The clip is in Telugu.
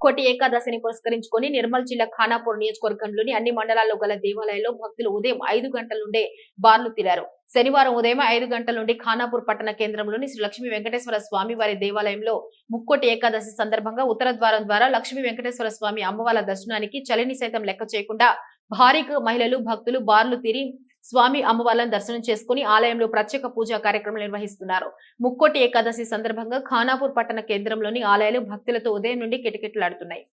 కోటి ఏకాదశిని పురస్కరించుకొని నిర్మల్ జిల్లా ఖానాపూర్ నియోజకవర్గంలోని అన్ని మండలాల్లో గల దేవాలయాల్లో భక్తులు ఉదయం 5 గంటల నుండే బార్లు తీరారు. శనివారం ఉదయం 5 గంటల నుండి ఖానాపూర్ పట్టణ కేంద్రంలోని శ్రీ లక్ష్మీ వెంకటేశ్వర స్వామి వారి దేవాలయంలో ముక్కోటి ఏకాదశి సందర్భంగా ఉత్తర ద్వారం ద్వారా లక్ష్మీ వెంకటేశ్వర స్వామి అమ్మవార్ల దర్శనానికి చలిని సైతం లెక్క చేయకుండా భారీగా మహిళలు భక్తులు బార్లు తీరి స్వామి అమ్మవార్లను దర్శనం చేసుకుని ఆలయంలో ప్రత్యేక పూజా కార్యక్రమం నిర్వహిస్తున్నారు. ముక్కోటి ఏకాదశి సందర్భంగా ఖానాపూర్ పట్టణ కేంద్రంలోని ఆలయాలు భక్తులతో ఉదయం నుండి కిటకిటలాడుతున్నాయి.